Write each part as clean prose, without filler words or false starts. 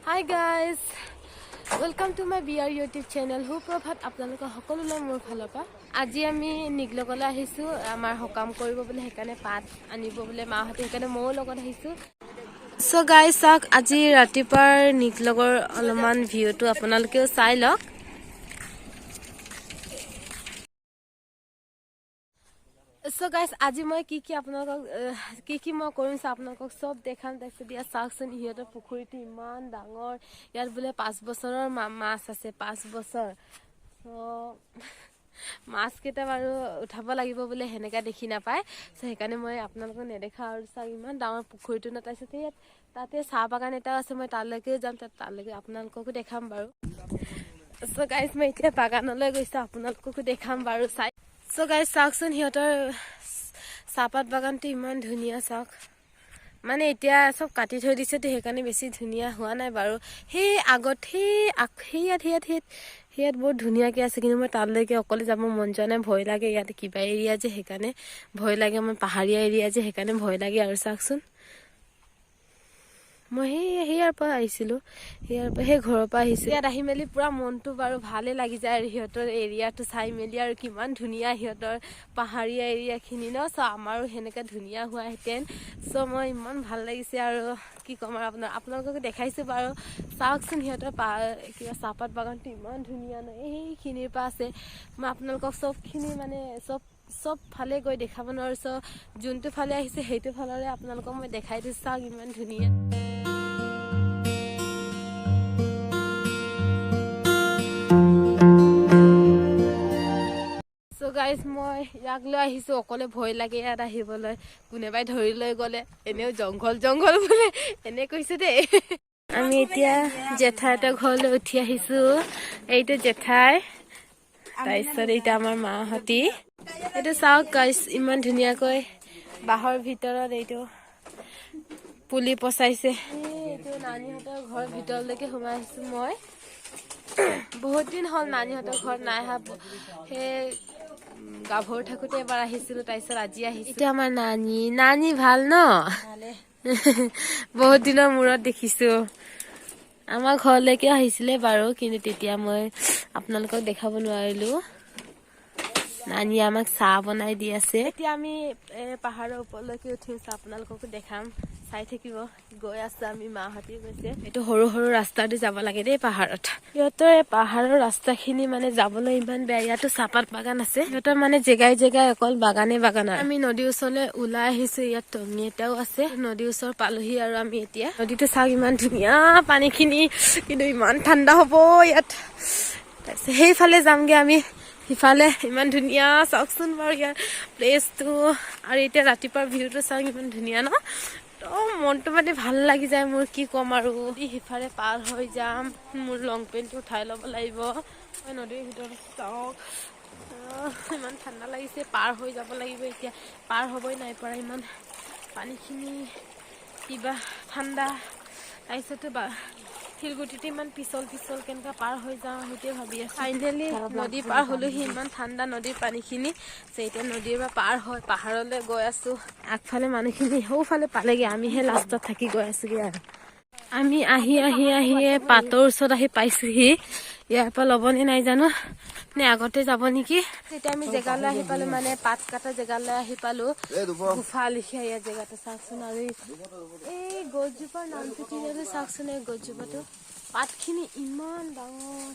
Hi guys, welcome to my BR YouTube channel. সুপ্ৰভাত আপোনালোকৰ সকলোলৈ মোৰ ফালৰ পৰা। আজি আমি নিগলকলৈ আহিছো আমাৰ হকাম কৰিব বুলি হেকানে পাত আনিব বুলি মাহতে হেকানে মই লগত আহিছো। So guys, আজি ৰাতিপুৱাৰ নিগলকৰ অলমান ভিউটো আপোনালোকেও চাই লওক। So guys, আজি মই কি আপোনালোকক কি মই কৰিম আপোনালোকক সব দেখাম তাইছে দিয়া চাওকচোন ইহঁতৰ পুখুৰীটো ইমান ডাঙৰ ইয়াত বোলে 5 বছৰৰ মাছ আছে 5 বছৰ সো মাছ কেইটা বাৰু উঠাব লাগিব বোলে হেনেকা দেখি নাপায় সো হেকানে মই আপোনালোকক নেদেখা আৰু চাও ইমান ডাঙৰ পুখুৰীটো নতাইছে ইয়াত তাতে চাহ বাগান এটা আছে মই তালৈকে যাম তালৈকে আপোনালোককো দেখাম বাৰু সো গাইস মই এতিয়া বাগানলৈ গৈছো আপোনালোককো দেখাম বাৰু চাই So guys, চাওকচোন হিহঁতৰ চাহপাত বাগানটো ইমান ধুনিয়া চাওক মানে এতিয়া সব কাটি থৈ দিছে তে হেকানে বেছি ধুনিয়া হোৱা নাই বাৰু হে আগত হেয়াত বহুত ধুনিয়াকে আছে কিন্তু মই তালৈকে অকলে যাব মন যোৱা নাই ভয় লাগে ইয়াত কিবা এৰিয়া যে হেকানে ভয় লাগে মই পাহাৰীয়া এৰিয়া যে হেকানে ভয় লাগে আৰু চাওকচোন মই হেয়াৰ পৰা আহিছিলো হেয়াৰ পৰা হে ঘৰৰ পৰা আহিছো ইয়াত আহি মেলি পুৰা মনটো বাৰু ভালে লাগি যায় আৰু হিহঁতৰ এৰিয়াটো চাই মেলি আৰু কিমান ধুনিয়া হিহঁতৰ পাহাৰীয়া এৰিয়াখিনি ন সো আমাৰো হেনেকা ধুনিয়া হোৱা হেতেন সো মই ইমান ভাল লাগিছে আৰু কি কম আৰু আপোনালোকক দেখাইছো বাৰু চাওকচোন হিহঁতৰ কিবা চাহপাত বাগানটো ইমান ধুনিয়া ন এইখিনিৰ পৰা আছে মই আপোনালোকক সবখিনি মানে সব ফালে গৈ দেখাব নোৱাৰিছো যোনটো ফালে আহিছে সেইটো ফালৰে আপোনালোকক মই দেখাই দিছো চাওক ইমান ধুনিয়া So guys, মই ইয়াক লৈ আহিছো অকলে ভয় লাগে ইয়াত আহিবলৈ কোনেবাই ধৰি লৈ গলে এনেও জংঘল বোলে এনে কৈছে দে আমি এতিয়া জেঠাইটা ঘৰলৈ উঠি আহিছো এইটো জেঠাই তাইছত এইটা আমাৰ মাহতি এইটো চাওক গাইস ইমান ধুনিয়াকৈ বাহৰ ভিতৰত এইটো পুলি পচাইছে এইটো নানিহতৰ ঘৰ ভিতৰলৈকে সোমাই আহিছো মই বহুত দিন হল নানিহতৰ ঘৰ নাই হা হে গাভৰ থাকোতে এবাৰ আহিছিলো তাইছত আজি আহিছো এটা আমাৰ নানি ভাল ন বহুত দিনৰ মূৰত দেখিছো আমাৰ ঘৰলৈকে আহিছিলে বাৰু কিন্তু তেতিয়া মই আপোনালোকক দেখাব নোৱাৰিলো নানি আমাক চাহ বনাই দি আছে এতিয়া আমি পাহাৰৰ ওপৰলৈকে উঠিছো আপোনালোককো দেখাম চাই থাকিব গৈ আছে আমি মাহতি গৈছে এটো সৰু ৰাস্তাটো যাব লাগে দেই পাহাৰত ইহঁতৰ পাহাৰৰ ৰাস্তাখিনি মানে যাবলৈ ইমান বেয়া ইয়াতো চাহপাত বাগান আছে ইহঁতৰ মানে জেগাই অকল বাগানে আমি নদীৰ ওচৰলৈ ওলাই আহিছো ইয়াত টঙি এটাও আছে নদীৰ ওচৰ পালোহি আৰু আমি এতিয়া নদীটো চাওক ইমান ধুনিয়া পানীখিনি কিন্তু ইমান ঠাণ্ডা হ'ব ইয়াত তাৰপিছত সেইফালে যামগে আমি সিফালে ইমান ধুনিয়া চাওকচোন বাৰু ইয়াৰ প্লেচটো আৰু এতিয়া ৰাতিপুৱাৰ ভিউটো চাওক ইমান ধুনিয়া ন মনটো মানে ভাল লাগি যায় মোৰ কি কম আৰু সিফালে পাৰ হৈ যাম মোৰ লং পেন্টটো উঠাই ল'ব লাগিব নদীৰ ভিতৰত চাওক ইমান ঠাণ্ডা লাগিছে পাৰ হৈ যাব লাগিব এতিয়া পাৰ হ'বই নাই পৰা ইমান পানীখিনি কিবা ঠাণ্ডা তাৰপিছতে শিলগুটিতে ইমান পিছল কেনেকা পাৰ হৈ যাওঁ সেইটোৱে ভাবি আছো ফাইনেলি নদী পাৰ হলোহি ইমান ঠাণ্ডা নদীৰ পানীখিনি এতিয়া নদীৰ পৰা পাৰ হৈ পাহাৰলৈ গৈ আছো আগফালে মানুহখিনি সৌফালে পালেগে আমিহে লাষ্টত থাকি গৈ আছোগে আৰু আমি আহি পাতৰ ওচৰত আহি পাইছোহি ইয়াৰ পৰা ল'বনে নাই জানো নে আগতে যাব নেকি তেতিয়া আমি জেগালৈ আহি পালো মানে পাত কাটা জেগালৈ আহি পালো গুফা লিখিয়া ইয়াৰ জেগাটো চাওকচোন আৰু এই গছজোপাৰ নামটো কি জানো চাওকচোন এই গছজোপাটো পাতখিনি ইমান ডাঙৰ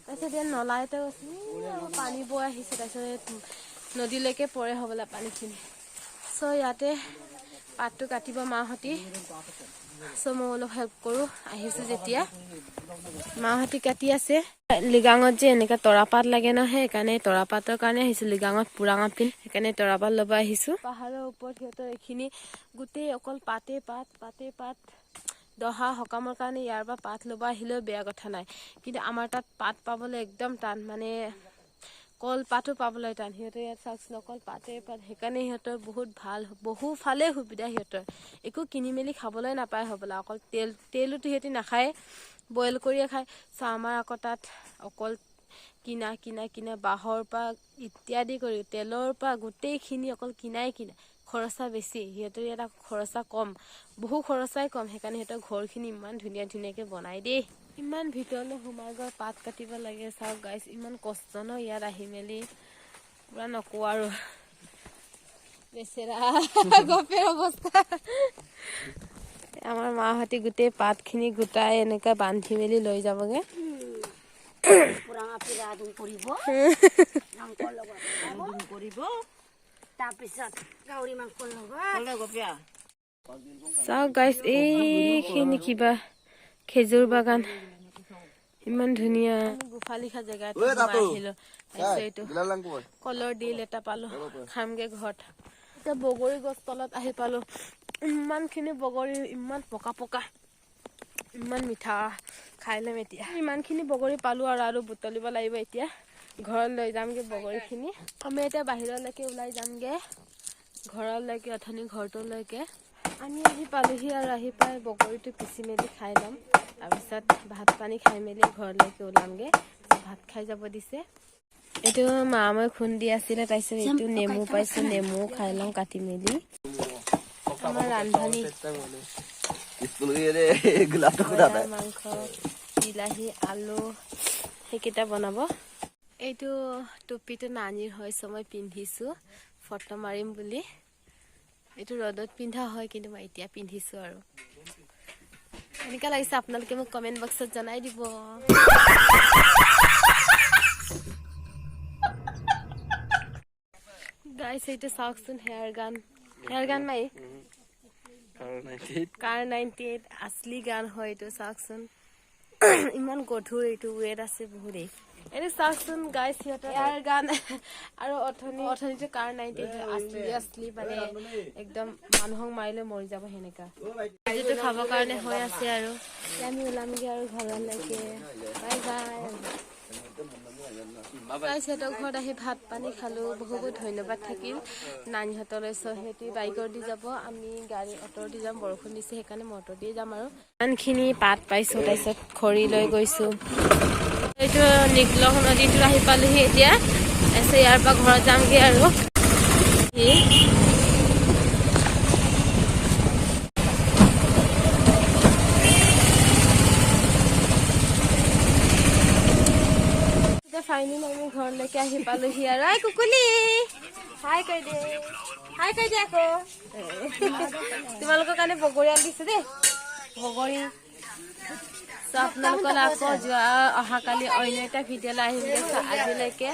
তাৰপিছত ইয়াত নলা এটাও আছে পানী বৈ আহিছে তাৰপিছত নদীলৈকে পৰে হ'বলা পানীখিনি চ' ইয়াতে পাতটো কাটিব মাহতি চ' মই অলপ হেল্প কৰো আহিছো যেতিয়া মাহতি কাটি আছে লিগাঙত যে এনেকা তৰাপাত লাগে ন সেইকাৰণে তৰাপাতৰ কাৰণে আহিছো লিগাঙত পুৰাঙত পিন সেইকাৰণে তৰাপাত ল'ব আহিছো পাহাৰৰ ওপৰত সিহঁতৰ এইখিনি গোটেই অকল পাতে পাত দহা সকামৰ কাৰণে ইয়াৰ পৰা পাত ল'ব আহিলেও বেয়া কথা নাই কিন্তু আমাৰ তাত পাত পাবলৈ একদম টান মানে কল পাতো পাবলৈ টান সিহঁতে ইয়াত চাওকচোন অকল পাতে পাত সেইকাৰণে সিহঁতৰ বহুত ভাল বহু ফালে সুবিধা সিহঁতৰ একো কিনি মেলি খাবলৈ নাপায় হ'বলা অকল তেলতো সিহঁতি নাখায় বইল কৰিয়ে খায় আমাৰ আকৌ তাত অকল কিনা বাঁহৰ পৰা ইত্যাদি কৰি তেলৰ পৰা গোটেইখিনি অকল কিনা খৰচা বেছি, সিহঁতৰ ইয়াত আকৌ খৰচা কম, বহু খৰচাই কম, সেইকাৰণে সিহঁতৰ ঘৰখিনি ইমান ধুনীয়া ধুনীয়াকৈ বনাই দেই। ইমান ভিতৰলৈ সোমাই গৈ পাত কাটিব লাগে, চাওক গাইছ, ইমান কষ্ট ন ইয়াত আহি মেলি, পুৰা নকওঁ আৰু বেচেৰা গপেৰ অৱস্থা। আমাৰ মাহঁতে গোটেই পাতখিনি গোটাই এনেকৈ বান্ধি মেলি লৈ যাবগে। চাওক গাইছ, এইখিনি কিবা খেজুৰ বাগান, ইমান ধুনীয়া গোফালিখা জেগা এটা আহিলো। এইটো কলৰ ডিল এটা পালো, খামগে ঘৰত। এতিয়া বগৰী গছ তলত আহি পালো, ইমানখিনি বগৰী, ইমান পকা পকা, ইমান মিঠা, খাই ল'ম এতিয়া। ইমানখিনি বগৰী পালো আৰু বুটলিব লাগিব এতিয়া, ঘৰত লৈ যামগে বগৰীখিনি। আমি এতিয়া বাহিৰলৈকে ওলাই যামগে, ঘৰলৈকে, অথনি ঘৰটোলৈকে। আমি আহি পালোহি আৰু আহি পাই বগৰীটো পিচি মেলি খাই ল'ম, তাৰপিছত ভাত পানী খাই মেলি ঘৰলৈকে ওলামগে। ভাত খাই যাব দিছে। এইটো মা মই খুন্দি আছিলে, তাৰপিছত এইটো নেমু পাইছো, নেমু খাই ল'ম কাটি মেলি। আমাৰ ৰান্ধনি মাংস, বিলাহী, আলু সেইকেইটা বনাব। এইটো টুপিটো নানিৰ হয়, মই পিন্ধিছো ফটো মাৰিম বুলি। এইটো ৰ'দত পিন্ধা হয়, কিন্তু মই এতিয়া পিন্ধিছো আৰু। এনেকুৱা লাগিছে আপোনালোকে মোক কমেণ্ট বক্সত জনাই দিব। গাইছ, এইটো চাওকচোন, হেয়াৰ গান মাৰি কাৰ 98 আছলি গান হয় এইটো, চাওকচোন ইমান গধুৰ, এইটো ৱেট আছে বহুতেই। এইটো চাওকচোন গাইছ, সিহঁতৰ এয়াৰ গান আৰু অথনিটো কাৰ 98 আছলি মানে একদম মানুহক মাৰিলে মৰি যাব সেনেকা। যিটো খাবৰ কাৰণে হৈ আছে আৰু আমি ওলামগে আৰু ঘৰলৈকে। Bye bye. সিহঁতৰ ঘৰত আহি ভাত পানী খালো, বহুত ধন্যবাদ থাকিল নানীহঁতলৈ। সিহঁতি বাইকৰ দি যাব, আমি গাড়ী অটো দি যাম, বৰষুণ দিছে সেইকাৰণে মই অটো দিয়ে যাম। আৰু ইমানখিনি পাত পাইছো, তাৰপিছত খৰি লৈ গৈছো। এইটো নিকলং নদীটো আহি পালোহি এতিয়া, তাৰপিছত ইয়াৰ পৰা ঘৰত যামগে আৰু। ফাইনেলি আমি ঘৰলৈকে আহি পালোহি আৰু। আই কুকুলি, হাই কৈ দে, হাই কৈ দে আকৌ। তোমালোকৰ কাৰণে বগৰী আনিছো দেই, বগৰী। আপোনালোকৰ আকৌ অহাকালি অন্য এটা ভিডিঅ'লৈ আহিম। আজিলৈকে